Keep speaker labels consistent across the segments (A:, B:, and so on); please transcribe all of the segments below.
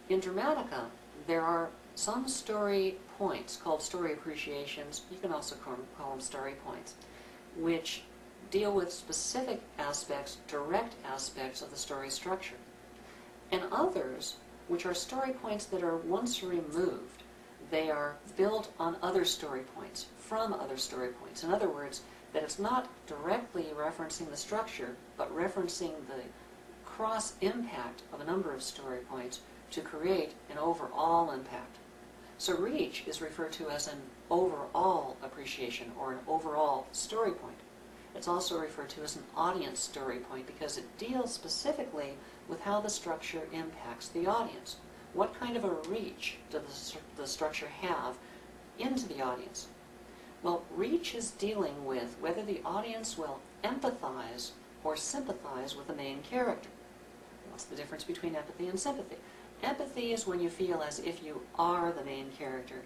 A: in Dramatica, there are some story points called story appreciations, you can also call them story points, which deal with specific aspects, direct aspects of the story structure. And others, which are story points that are once removed, they are built on other story points, from other story points. In other words, that it's not directly referencing the structure, but referencing the cross-impact of a number of story points to create an overall impact. So reach is referred to as an overall appreciation or an overall story point. It's also referred to as an audience story point because it deals specifically with how the structure impacts the audience. What kind of a reach does the structure have into the audience? Well, reach is dealing with whether the audience will empathize or sympathize with the main character. What's the difference between empathy and sympathy? Empathy is when you feel as if you are the main character.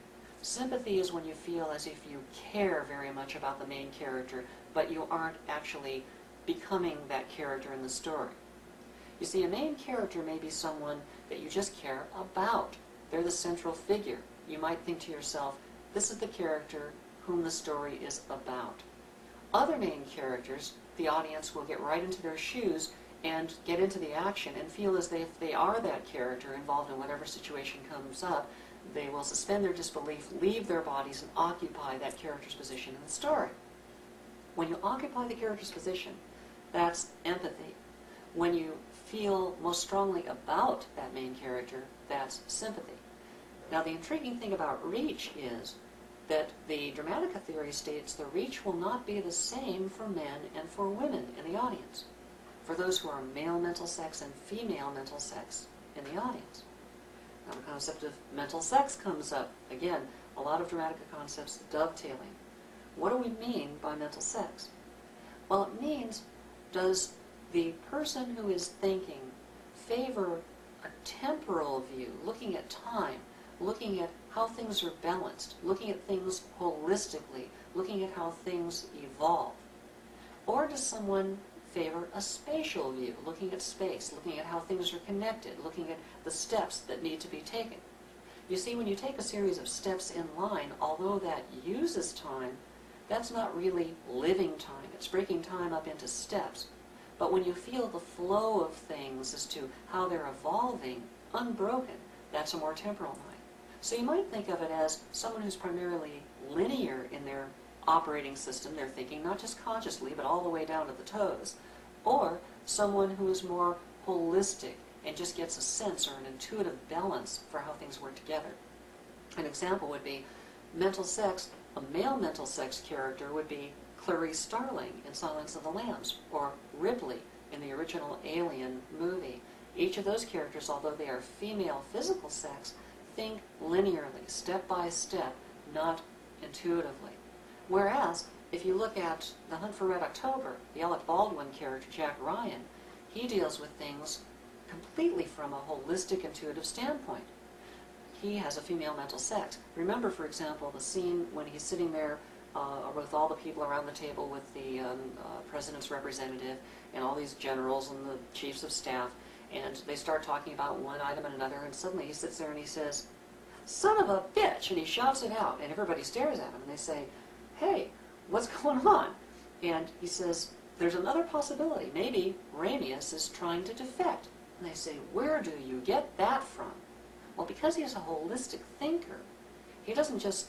A: Sympathy is when you feel as if you care very much about the main character, but you aren't actually becoming that character in the story. You see, a main character may be someone that you just care about. They're the central figure. You might think to yourself, this is the character whom the story is about. Other main characters, the audience will get right into their shoes and get into the action and feel as if they are that character involved in whatever situation comes up. They will suspend their disbelief, leave their bodies, and occupy that character's position in the story. When you occupy the character's position, that's empathy. When you feel most strongly about that main character, that's sympathy. Now, the intriguing thing about reach is that the Dramatica theory states the reach will not be the same for men and for women in the audience, for those who are male mental sex and female mental sex in the audience. Now, the concept of mental sex comes up. Again, a lot of Dramatica concepts dovetailing. What do we mean by mental sex? Well, it means, does the person who is thinking favor a temporal view, looking at time, looking at how things are balanced, looking at things holistically, looking at how things evolve? Or does someone favor a spatial view, looking at space, looking at how things are connected, looking at the steps that need to be taken? You see, when you take a series of steps in line, although that uses time, that's not really living time. It's breaking time up into steps. But when you feel the flow of things as to how they're evolving, unbroken, that's a more temporal mind. So you might think of it as someone who's primarily linear in their operating system, they're thinking not just consciously, but all the way down to the toes, or someone who is more holistic and just gets a sense or an intuitive balance for how things work together. An example would be mental sex. A male mental sex character would be Clarice Starling in Silence of the Lambs, or Ripley in the original Alien movie. Each of those characters, although they are female physical sex, think linearly, step by step, not intuitively. Whereas, if you look at The Hunt for Red October, the Alec Baldwin character, Jack Ryan, he deals with things completely from a holistic, intuitive standpoint. He has a female mental sex. Remember, for example, the scene when he's sitting there with all the people around the table with the president's representative and all these generals and the chiefs of staff, and they start talking about one item and another, and suddenly he sits there and he says, "Son of a bitch!" and he shouts it out, and everybody stares at him, and they say, "Hey, what's going on?" And he says, "There's another possibility. Maybe Ramius is trying to defect." And they say, "Where do you get that from?" Well, because he's a holistic thinker, he doesn't just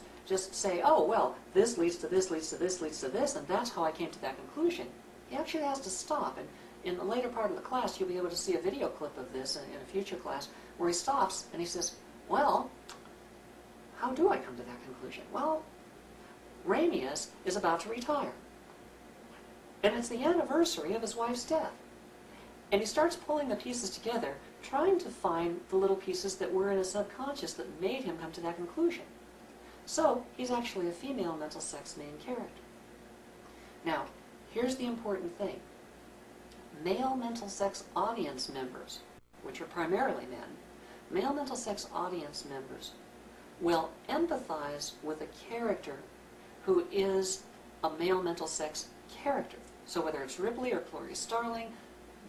A: say, "Oh, well, this leads to this, leads to this, leads to this, and that's how I came to that conclusion." He actually has to stop. And in the later part of the class, you'll be able to see a video clip of this in a future class, where he stops and he says, "Well, how do I come to that conclusion?" Well, Ramius is about to retire. And it's the anniversary of his wife's death. And he starts pulling the pieces together, trying to find the little pieces that were in his subconscious that made him come to that conclusion. So, he's actually a female mental sex main character. Now, here's the important thing. Male mental sex audience members, which are primarily men, male mental sex audience members will empathize with a character who is a male mental sex character. So whether it's Ripley or Clarice Starling,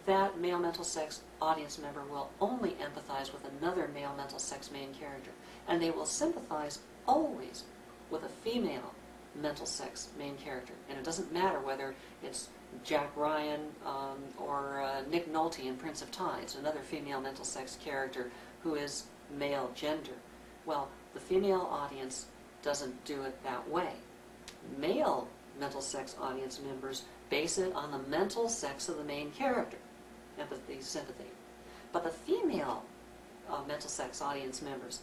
A: that male mental sex audience member will only empathize with another male mental sex main character, and they will sympathize always with a female mental sex main character. And it doesn't matter whether it's Jack Ryan or Nick Nolte in Prince of Tides, another female mental sex character who is male gender. Well, the female audience doesn't do it that way. Male mental sex audience members base it on the mental sex of the main character, empathy, sympathy. But the female mental sex audience members,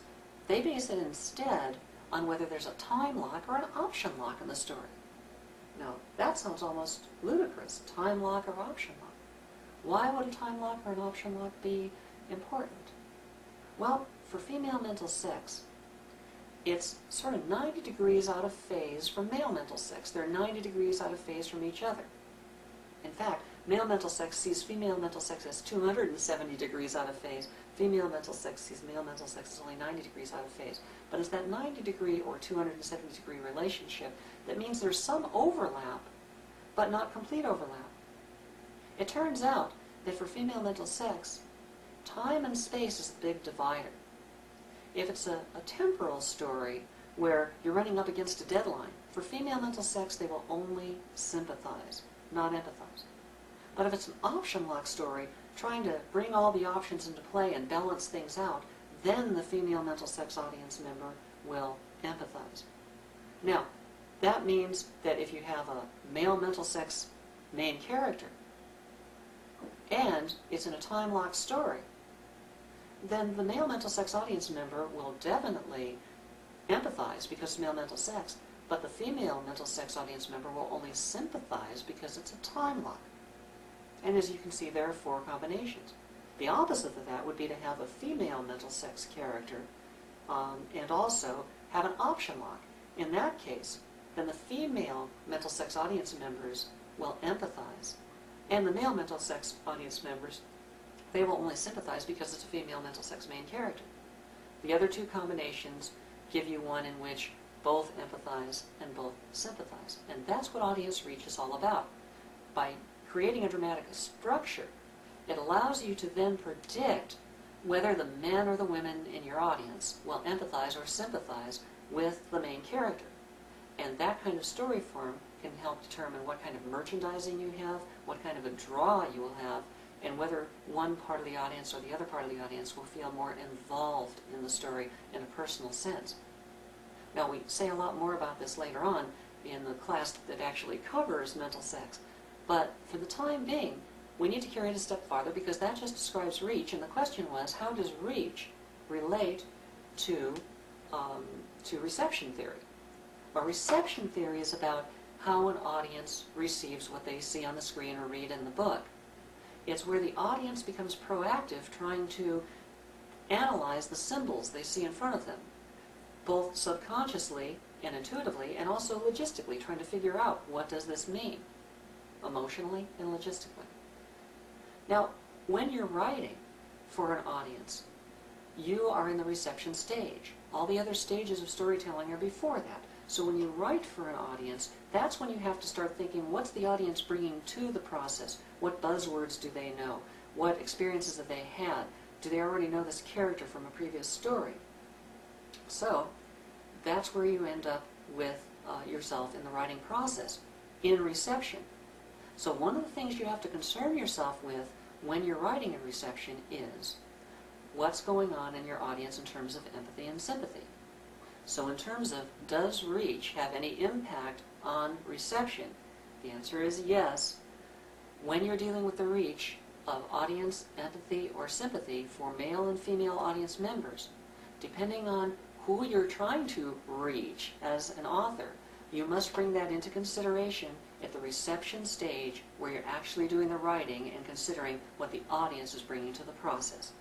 A: they base it instead on whether there's a time lock or an option lock in the story. Now, that sounds almost ludicrous, time lock or option lock. Why would a time lock or an option lock be important? Well, for female mental sex, it's sort of 90 degrees out of phase from male mental sex. They're 90 degrees out of phase from each other. In fact, male mental sex sees female mental sex as 270 degrees out of phase. Female mental sex sees male mental sex as only 90 degrees out of phase. But it's that 90 degree or 270 degree relationship that means there's some overlap, but not complete overlap. It turns out that for female mental sex, time and space is the big divider. If it's a temporal story where you're running up against a deadline, for female mental sex they will only sympathize, not empathize. But if it's an option lock story, trying to bring all the options into play and balance things out, then the female mental sex audience member will empathize. Now, that means that if you have a male mental sex main character, and it's in a time lock story, then the male mental sex audience member will definitely empathize because it's male mental sex, but the female mental sex audience member will only sympathize because it's a time lock. And as you can see, there are 4 combinations. The opposite of that would be to have a female mental sex character and also have an option lock. In that case, then the female mental sex audience members will empathize, and the male mental sex audience members, they will only sympathize because it's a female mental sex main character. The other 2 combinations give you one in which both empathize and both sympathize. And that's what audience reach is all about. By creating a Dramatica structure, it allows you to then predict whether the men or the women in your audience will empathize or sympathize with the main character. And that kind of story form can help determine what kind of merchandising you have, what kind of a draw you will have, and whether one part of the audience or the other part of the audience will feel more involved in the story in a personal sense. Now, we say a lot more about this later on in the class that actually covers mental sex, but for the time being, we need to carry it a step farther because that just describes reach, and the question was, how does reach relate to reception theory? Well, reception theory is about how an audience receives what they see on the screen or read in the book. It's where the audience becomes proactive, trying to analyze the symbols they see in front of them, both subconsciously and intuitively, and also logistically, trying to figure out what does this mean, emotionally and logistically. Now, when you're writing for an audience, you are in the reception stage. All the other stages of storytelling are before that. So when you write for an audience, that's when you have to start thinking, what's the audience bringing to the process? What buzzwords do they know? What experiences have they had? Do they already know this character from a previous story? So that's where you end up with yourself in the writing process, in reception. So one of the things you have to concern yourself with when you're writing a reception is what's going on in your audience in terms of empathy and sympathy. So in terms of, does reach have any impact on reception? The answer is yes. When you're dealing with the reach of audience empathy or sympathy for male and female audience members, depending on who you're trying to reach as an author, you must bring that into consideration at the reception stage where you're actually doing the writing and considering what the audience is bringing to the process.